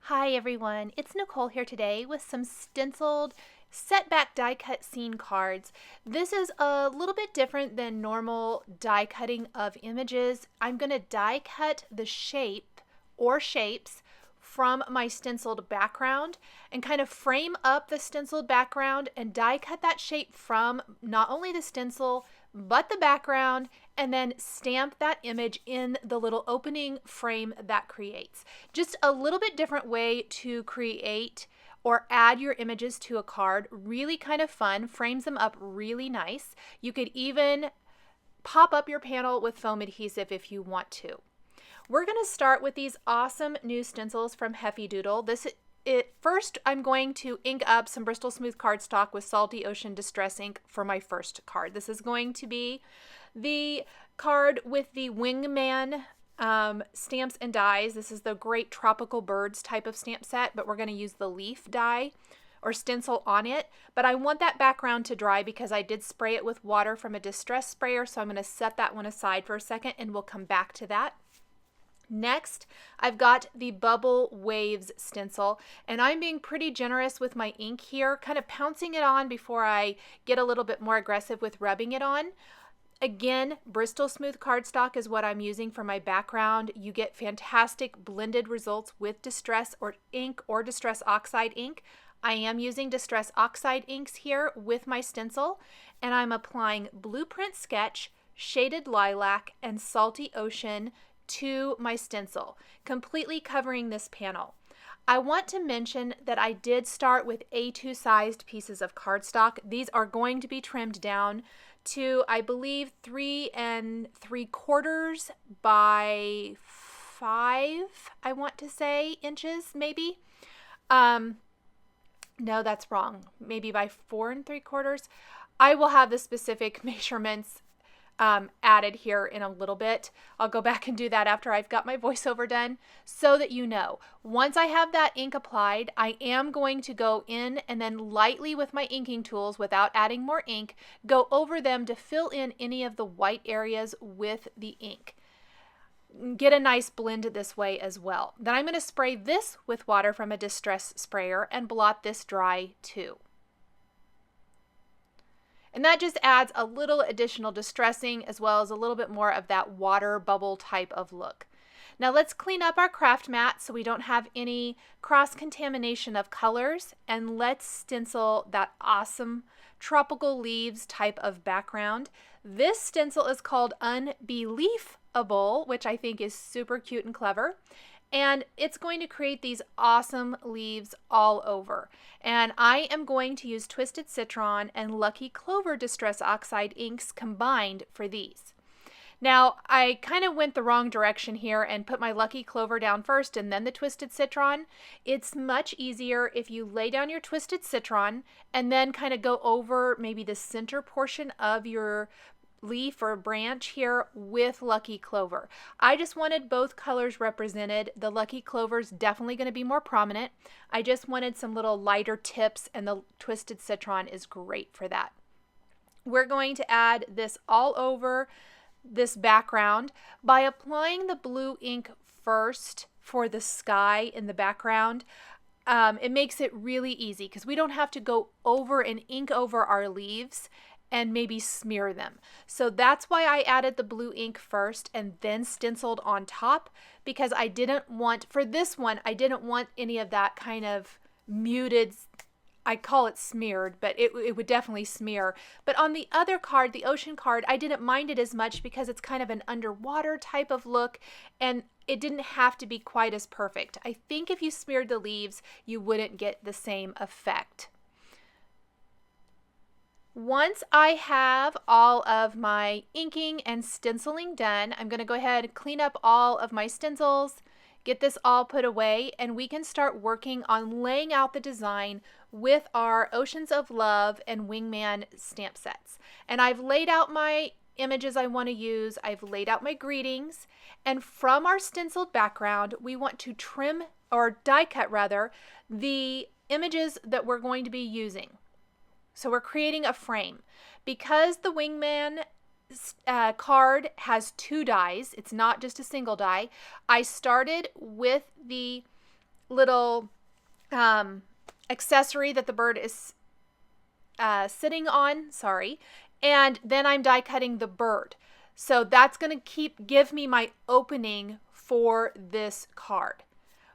Hi everyone, it's Nicole here today with some stenciled setback die cut scene cards. This is a little bit different than normal die cutting of images. I'm going to die cut the shape or shapes from my stenciled background and kind of frame up the stenciled background and die cut that shape from not only the stencil but the background, and then stamp that image in the little opening frame that creates. Just a little bit different way to create or add your images to a card. Really kind of fun, frames them up really nice. You could even pop up your panel with foam adhesive if you want to. We're going to start with these awesome new stencils from Heffy Doodle. First, I'm going to ink up some Bristol Smooth cardstock with Salty Ocean Distress ink for my first card. This is going to be the card with the Wingman stamps and dies. This is the Great Tropical Birds type of stamp set, but we're going to use the leaf die or stencil on it. But I want that background to dry because I did spray it with water from a distress sprayer, so I'm going to set that one aside for a second and we'll come back to that. Next, I've got the Bubble Waves stencil, and I'm being pretty generous with my ink here, kind of pouncing it on before I get a little bit more aggressive with rubbing it on. Again, Bristol Smooth cardstock is what I'm using for my background. You get fantastic blended results with Distress or ink or Distress Oxide ink. I am using Distress Oxide inks here with my stencil, and I'm applying Blueprint Sketch, Shaded Lilac, and Salty Ocean to my stencil, completely covering this panel. I want to mention that I did start with A2 sized pieces of cardstock. These are going to be trimmed down to, I believe, 3 3/4 by 5, I want to say, inches maybe. No, that's wrong. Maybe by 4 3/4. I will have the specific measurements added here in a little bit. I'll go back and do that after I've got my voiceover done so that you know. Once I have that ink applied, I am going to go in and then lightly with my inking tools without adding more ink, go over them to fill in any of the white areas with the ink. Get a nice blend this way as well. Then I'm going to spray this with water from a distress sprayer and blot this dry too. And that just adds a little additional distressing as well as a little bit more of that water bubble type of look. Now let's clean up our craft mat so we don't have any cross-contamination of colors, and let's stencil that awesome tropical leaves type of background. This stencil is called Unbeleafable, which I think is super cute and clever. And it's going to create these awesome leaves all over. And I am going to use Twisted Citron and Lucky Clover Distress Oxide inks combined for these. Now, I kind of went the wrong direction here and put my Lucky Clover down first and then the Twisted Citron. It's much easier if you lay down your Twisted Citron and then kind of go over maybe the center portion of your leaf or branch here with Lucky Clover. I just wanted both colors represented. The Lucky Clover is definitely going to be more prominent. I just wanted some little lighter tips, and the Twisted Citron is great for that. We're going to add this all over this background by applying the blue ink first for the sky in the background. It makes it really easy because we don't have to go over and ink over our leaves and maybe smear them. So that's why I added the blue ink first and then stenciled on top, because I didn't want, for this one, I didn't want any of that kind of muted, I call it smeared, but it would definitely smear. But on the other card, the ocean card, I didn't mind it as much because it's kind of an underwater type of look and it didn't have to be quite as perfect. I think if you smeared the leaves, you wouldn't get the same effect. Once I have all of my inking and stenciling done, I'm going to go ahead and clean up all of my stencils, get this all put away, and we can start working on laying out the design with our Oceans of Love and Wingman stamp sets. And I've laid out my images I want to use, I've laid out my greetings, and from our stenciled background, we want to trim, or die cut rather, the images that we're going to be using. So we're creating a frame. Because the Wingman card has 2 dies, it's not just a single die, I started with the little accessory that the bird is sitting on, sorry, and then I'm die cutting the bird. So that's going to give me my opening for this card.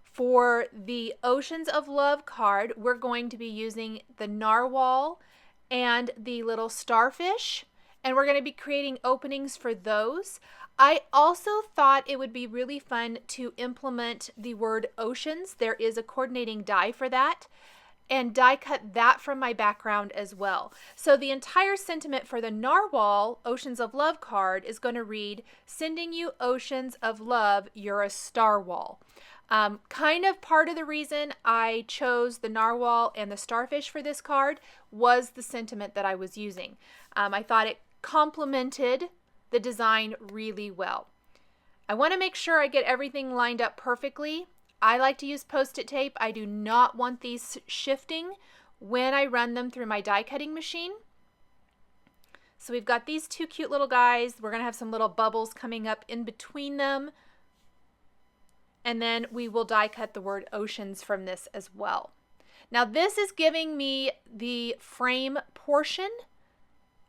For the Oceans of Love card, we're going to be using the narwhal and the little starfish, and we're going to be creating openings for those. I also thought it would be really fun to implement the word oceans. There is a coordinating die for that, and die cut that from my background as well. So the entire sentiment for the narwhal Oceans of Love card is going to read, "Sending you oceans of love, you're a star wall." Kind of part of the reason I chose the narwhal and the starfish for this card was the sentiment that I was using. I thought it complemented the design really well. I want to make sure I get everything lined up perfectly. I like to use Post-it tape. I do not want these shifting when I run them through my die cutting machine. So we've got these two cute little guys. We're going to have some little bubbles coming up in between them. And then we will die cut the word oceans from this as well. Now this is giving me the frame portion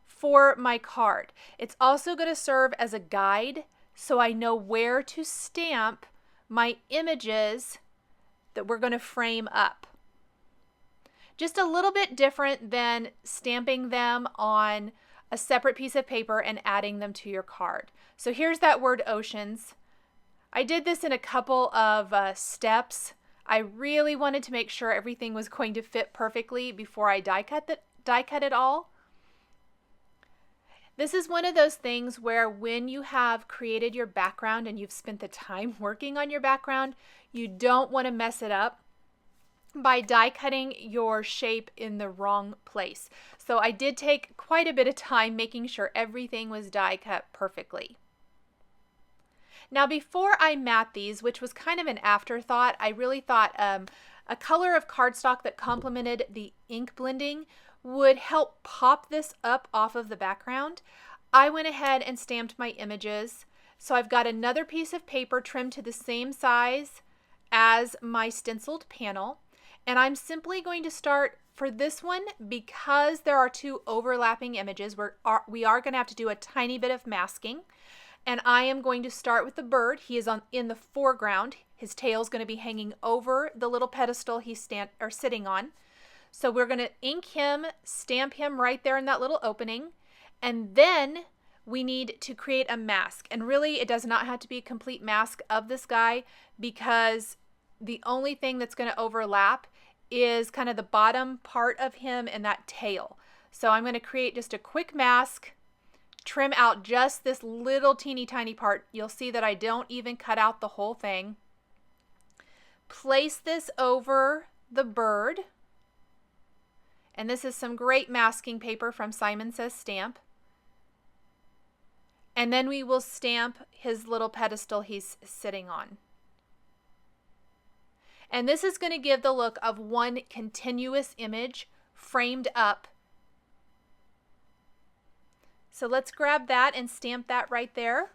for my card. It's also going to serve as a guide so I know where to stamp my images that we're going to frame up. Just a little bit different than stamping them on a separate piece of paper and adding them to your card. So here's that word oceans. I did this in a couple of steps. I really wanted to make sure everything was going to fit perfectly before I die cut it all. This is one of those things where when you have created your background and you've spent the time working on your background, you don't want to mess it up by die cutting your shape in the wrong place. So I did take quite a bit of time making sure everything was die cut perfectly. Now before I mat these, which was kind of an afterthought, I really thought a color of cardstock that complemented the ink blending would help pop this up off of the background. I went ahead and stamped my images. So I've got another piece of paper trimmed to the same size as my stenciled panel. And I'm simply going to start for this one, because there are two overlapping images, we are going to have to do a tiny bit of masking. And I am going to start with the bird. He is in the foreground. His tail is going to be hanging over the little pedestal he's sitting on. So we're going to ink him, stamp him right there in that little opening. And then we need to create a mask. And really, it does not have to be a complete mask of this guy, because the only thing that's going to overlap is kind of the bottom part of him and that tail. So I'm going to create just a quick mask, trim out just this little teeny tiny part. You'll see that I don't even cut out the whole thing. Place this over the bird. And this is some great masking paper from Simon Says Stamp. And then we will stamp his little pedestal he's sitting on. And this is going to give the look of one continuous image framed up. So let's grab that and stamp that right there.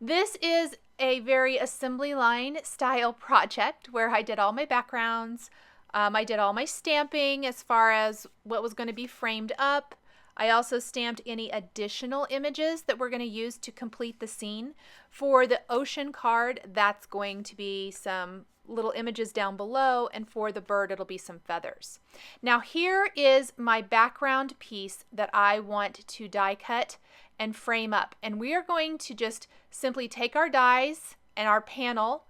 This is a very assembly line style project where I did all my backgrounds. I did all my stamping as far as what was going to be framed up. I also stamped any additional images that we're going to use to complete the scene. For the ocean card, that's going to be some little images down below, and for the bird, it'll be some feathers. Now here is my background piece that I want to die cut and frame up. And we are going to just simply take our dies and our panel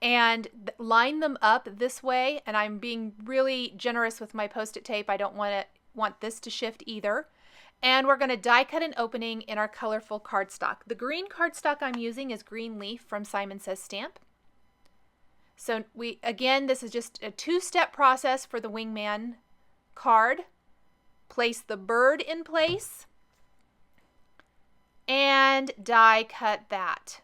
and line them up this way. And I'm being really generous with my Post-it tape. I don't want this to shift either. And we're going to die cut an opening in our colorful cardstock. The green cardstock I'm using is Green Leaf from Simon Says Stamp. So again, this is just a two-step process for the Wingman card. Place the bird in place and die cut that.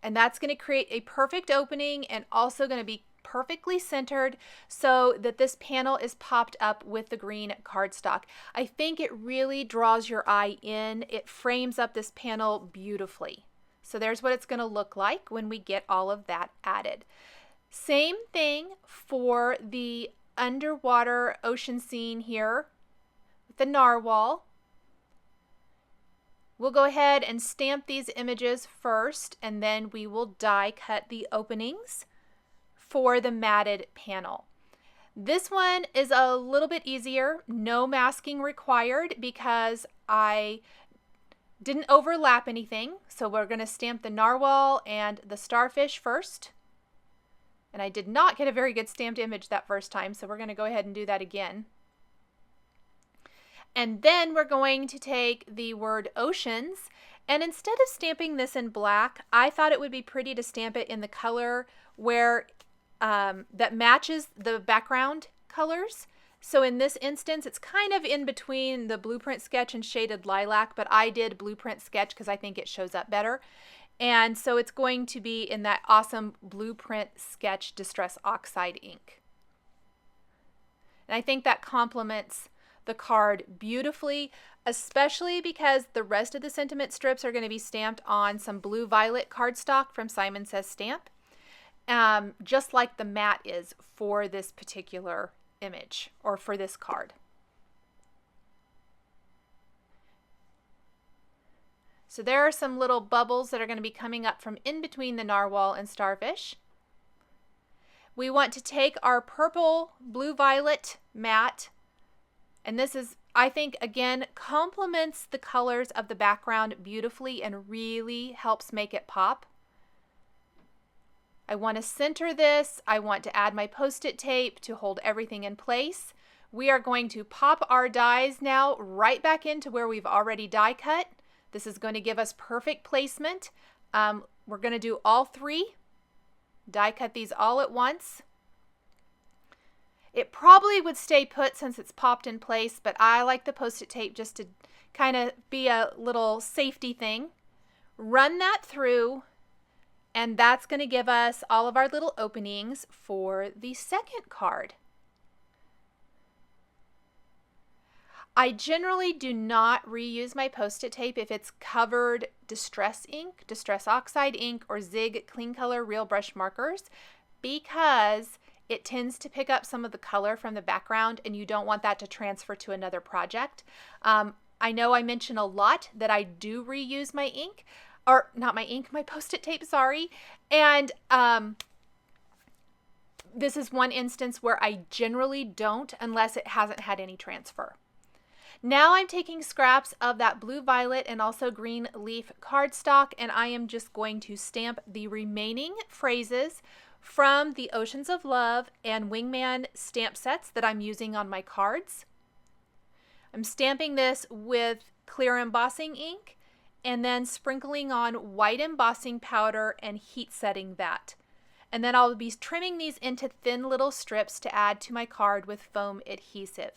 And that's going to create a perfect opening and also going to be perfectly centered so that this panel is popped up with the green cardstock. I think it really draws your eye in. It frames up this panel beautifully. So there's what it's going to look like when we get all of that added. Same thing for the underwater ocean scene here with the narwhal. We'll go ahead and stamp these images first, and then we will die cut the openings for the matted panel. This one is a little bit easier, no masking required because I didn't overlap anything. So we're going to stamp the narwhal and the starfish first. And I did not get a very good stamped image that first time, so we're going to go ahead and do that again. And then we're going to take the word oceans, and instead of stamping this in black, I thought it would be pretty to stamp it in the color where that matches the background colors. So in this instance, it's kind of in between the blueprint sketch and shaded lilac, but I did blueprint sketch because I think it shows up better. And so it's going to be in that awesome blueprint sketch Distress Oxide ink. And I think that complements the card beautifully, especially because the rest of the sentiment strips are going to be stamped on some blue violet cardstock from Simon Says Stamp, just like the mat is for this particular image or for this card. So there are some little bubbles that are going to be coming up from in between the narwhal and starfish. We want to take our purple blue violet mat, and this is, I think, again, complements the colors of the background beautifully and really helps make it pop. I want to center this. I want to add my Post-it tape to hold everything in place. We are going to pop our dies now right back into where we've already die cut. This is going to give us perfect placement. We're going to do all three. Die cut these all at once. It probably would stay put since it's popped in place, but I like the Post-it tape just to kind of be a little safety thing. Run that through, and that's going to give us all of our little openings for the second card. I generally do not reuse my Post-it tape if it's covered Distress ink, Distress Oxide ink, or Zig Clean Color Real Brush markers because it tends to pick up some of the color from the background and you don't want that to transfer to another project. I know I mention a lot that I do reuse my ink, or not my ink, my Post-it tape, sorry. And this is one instance where I generally don't unless it hasn't had any transfer. Now I'm taking scraps of that blue violet and also green leaf cardstock, and I am just going to stamp the remaining phrases from the Oceans of Love and Wingman stamp sets that I'm using on my cards. I'm stamping this with clear embossing ink and then sprinkling on white embossing powder and heat setting that. And then I'll be trimming these into thin little strips to add to my card with foam adhesive.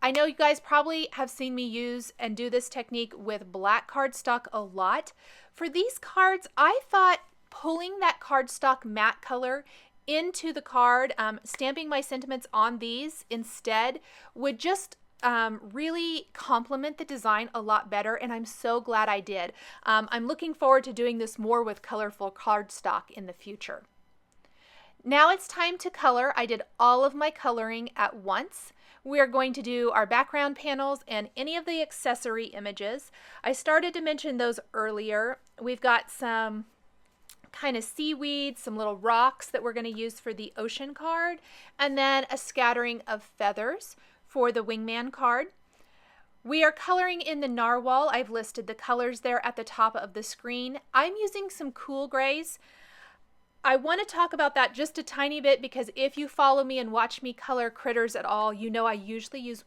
I know you guys probably have seen me use and do this technique with black cardstock a lot. For these cards, I thought pulling that cardstock matte color into the card, stamping my sentiments on these instead would just really complement the design a lot better, and I'm so glad I did. I'm looking forward to doing this more with colorful cardstock in the future. Now it's time to color. I did all of my coloring at once. We are going to do our background panels and any of the accessory images. I started to mention those earlier. We've got some kind of seaweed, some little rocks that we're going to use for the ocean card, and then a scattering of feathers for the Wingman card. We are coloring in the narwhal. I've listed the colors there at the top of the screen. I'm using some cool grays. I want to talk about that just a tiny bit because if you follow me and watch me color critters at all, you know I usually use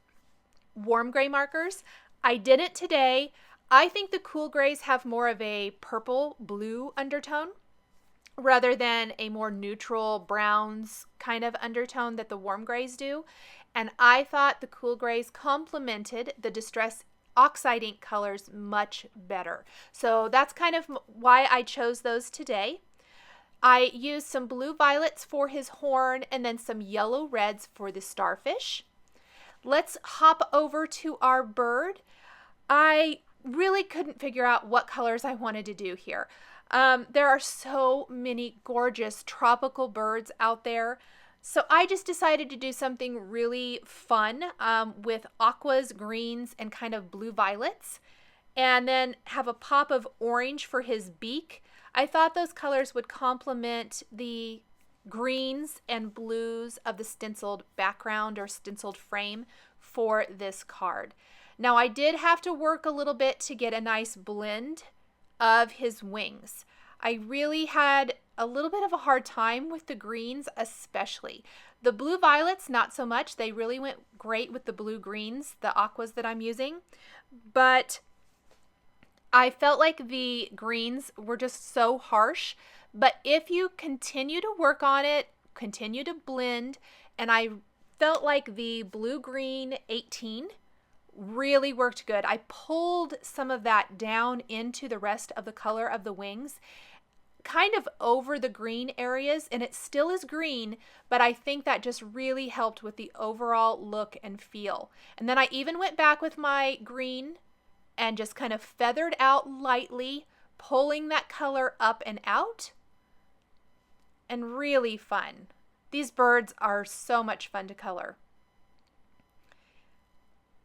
warm gray markers. I didn't today. I think the cool grays have more of a purple blue undertone rather than a more neutral browns kind of undertone that the warm grays do. And I thought the cool grays complemented the Distress Oxide ink colors much better. So that's kind of why I chose those today. I used some blue violets for his horn and then some yellow reds for the starfish. Let's hop over to our bird. I really couldn't figure out what colors I wanted to do here. There are so many gorgeous tropical birds out there. So I just decided to do something really fun with aquas, greens, and kind of blue violets. And then have a pop of orange for his beak. I thought those colors would complement the greens and blues of the stenciled background or stenciled frame for this card. Now I did have to work a little bit to get a nice blend of his wings. I really had a little bit of a hard time with the greens, especially. The blue violets, not so much. They really went great with the blue greens, the aquas that I'm using. But I felt like the greens were just so harsh. But if you continue to work on it, continue to blend, and I felt like the blue-green 18 really worked good. I pulled some of that down into the rest of the color of the wings, kind of over the green areas, and it still is green, but I think that just really helped with the overall look and feel. And then I even went back with my green and just kind of feathered out lightly, pulling that color up and out, and really fun. These birds are so much fun to color.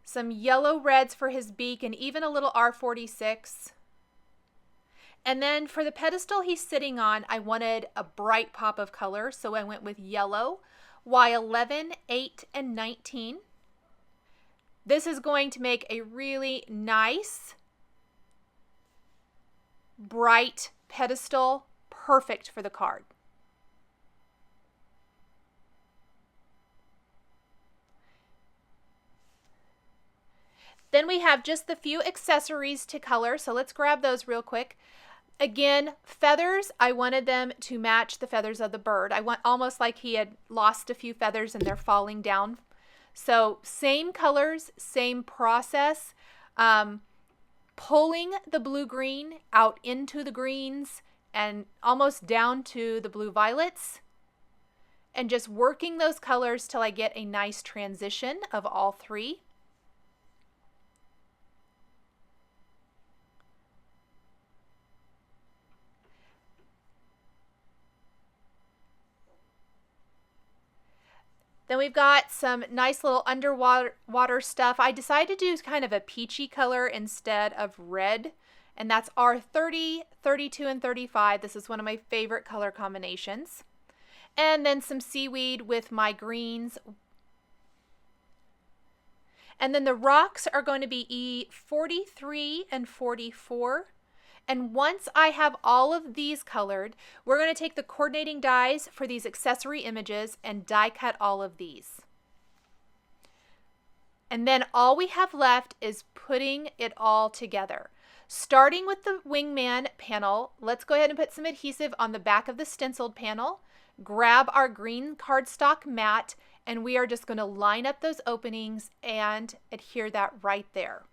Some yellow reds for his beak and even a little R46. And then for the pedestal he's sitting on, I wanted a bright pop of color, so I went with yellow, Y11, 8, and 19. This is going to make a really nice, bright pedestal, perfect for the card. Then we have just the few accessories to color, so let's grab those real quick. Again, feathers, I wanted them to match the feathers of the bird. I want almost like he had lost a few feathers and they're falling down. So same colors, same process. Pulling the blue-green out into the greens and almost down to the blue violets. And just working those colors till I get a nice transition of all three. Then we've got some nice little underwater stuff. I decided to do kind of a peachy color instead of red, and that's R30, 32, and 35. This is one of my favorite color combinations. And then some seaweed with my greens. And then the rocks are going to be E43 and 44. And once I have all of these colored, we're going to take the coordinating dies for these accessory images and die cut all of these. And then all we have left is putting it all together. Starting with the Wingman panel, let's go ahead and put some adhesive on the back of the stenciled panel, grab our green cardstock mat, and we are just going to line up those openings and adhere that right there.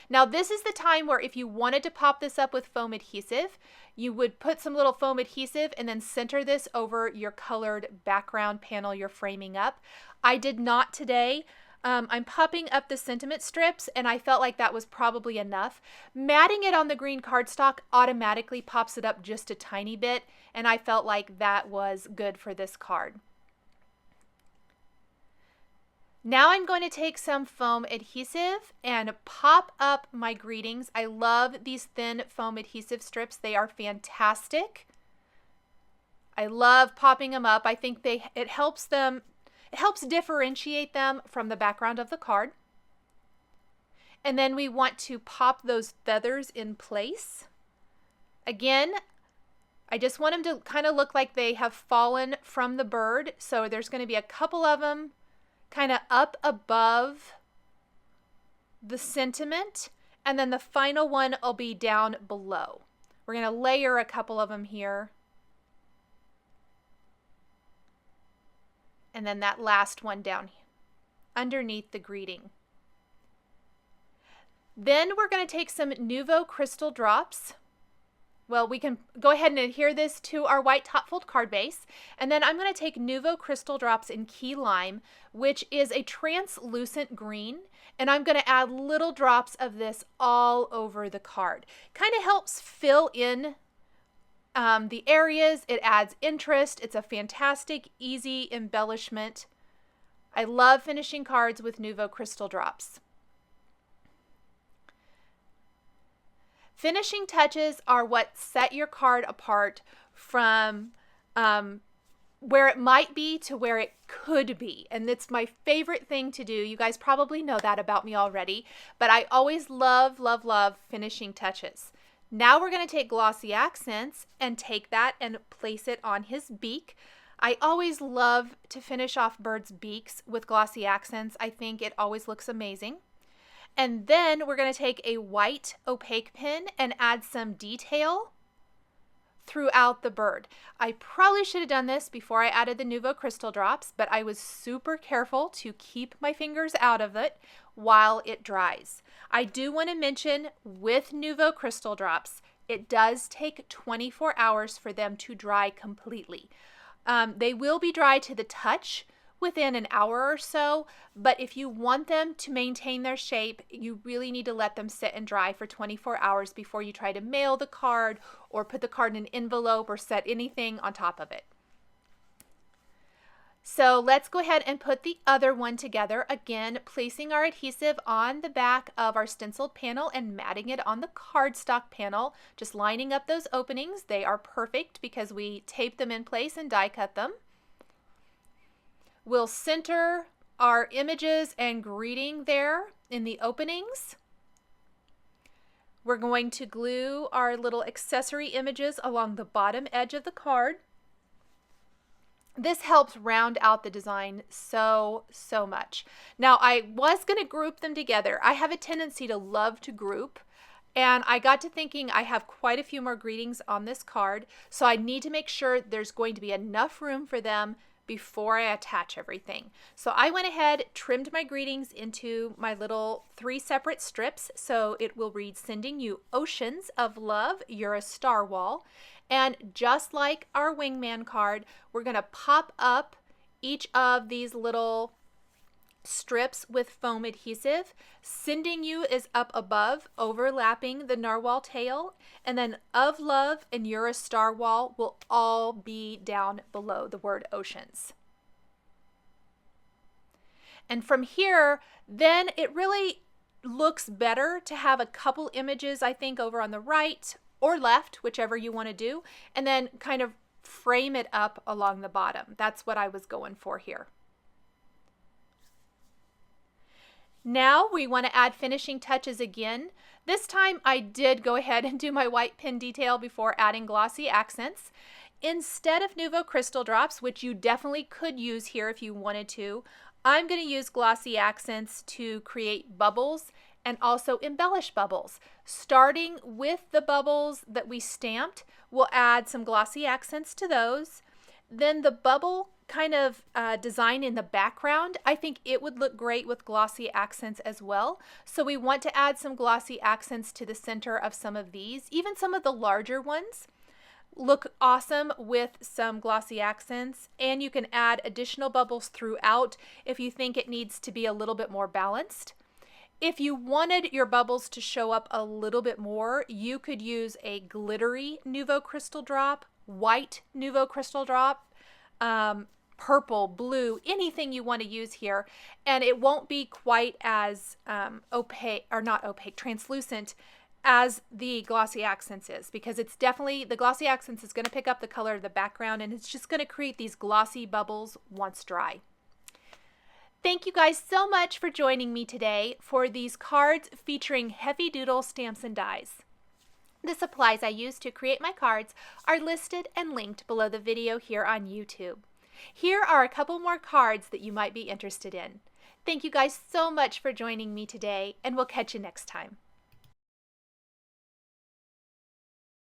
Now this is the time where if you wanted to pop this up with foam adhesive, you would put some little foam adhesive and then center this over your colored background panel you're framing up. I did not today. I'm popping up the sentiment strips and I felt like that was probably enough. Matting it on the green cardstock automatically pops it up just a tiny bit, and I felt like that was good for this card. Now I'm going to take some foam adhesive and pop up my greetings. I love these thin foam adhesive strips. They are fantastic. I love popping them up. I think it helps differentiate them from the background of the card. And then we want to pop those feathers in place. Again, I just want them to kind of look like they have fallen from the bird. So there's going to be a couple of them kind of up above the sentiment, and then the final one will be down below. We're going to layer a couple of them here, and then that last one down underneath the greeting. Then we're going to take some Nuvo crystal drops. Well, we can go ahead and adhere this to our white top fold card base. And then I'm going to take Nuvo Crystal Drops in Key Lime, which is a translucent green. And I'm going to add little drops of this all over the card. Kind of helps fill in the areas. It adds interest. It's a fantastic, easy embellishment. I love finishing cards with Nuvo crystal drops. Finishing touches are what set your card apart from where it might be to where it could be. And it's my favorite thing to do. You guys probably know that about me already, but I always love, love, love finishing touches. Now we're going to take glossy accents and take that and place it on his beak. I always love to finish off birds' beaks with glossy accents. I think it always looks amazing. And then we're going to take a white opaque pen and add some detail throughout the bird. I probably should have done this before I added the Nuvo crystal drops, but I was super careful to keep my fingers out of it while it dries. I do want to mention with Nuvo crystal drops, it does take 24 hours for them to dry completely. They will be dry to the touch within an hour or so, but if you want them to maintain their shape, you really need to let them sit and dry for 24 hours before you try to mail the card or put the card in an envelope or set anything on top of it. So let's go ahead and put the other one together. Again, placing our adhesive on the back of our stenciled panel and matting it on the cardstock panel, just lining up those openings. They are perfect because we tape them in place and die cut them. We'll center our images and greeting there in the openings. We're going to glue our little accessory images along the bottom edge of the card. This helps round out the design so much. Now, I was going to group them together. I have a tendency to love to group, and I got to thinking I have quite a few more greetings on this card, so I need to make sure there's going to be enough room for them before I attach everything. So I went ahead, trimmed my greetings into my little 3 separate strips, so it will read, "Sending you oceans of love, you're a star wall." And just like our Wingman card, we're going to pop up each of these little strips with foam adhesive. "Sending you" is up above, overlapping the narwhal tail, and then "of love" and "you're a star wall" will all be down below the word oceans. And from here, then it really looks better to have a couple images, I think, over on the right or left, whichever you want to do, and then kind of frame it up along the bottom. That's what I was going for here. Now we want to add finishing touches again. This time I did go ahead and do my white pen detail before adding glossy accents. Instead of Nuvo crystal drops, which you definitely could use here if you wanted to, I'm going to use glossy accents to create bubbles and also embellish bubbles. Starting with the bubbles that we stamped, we'll add some glossy accents to those. Then the bubble kind of design in the background, I think it would look great with glossy accents as well. So we want to add some glossy accents to the center of some of these. Even some of the larger ones look awesome with some glossy accents, and you can add additional bubbles throughout if you think it needs to be a little bit more balanced. If you wanted your bubbles to show up a little bit more, you could use a glittery Nuvo crystal drop, white Nuvo crystal drop, purple, blue, anything you want to use here, and it won't be quite as opaque, or not opaque, translucent as the glossy accents is, because it's definitely, the glossy accents is going to pick up the color of the background, and it's just going to create these glossy bubbles once dry. Thank you guys so much for joining me today for these cards featuring Heffy Doodle stamps and dies. The supplies I used to create my cards are listed and linked below the video here on YouTube. Here are a couple more cards that you might be interested in. Thank you guys so much for joining me today, and we'll catch you next time.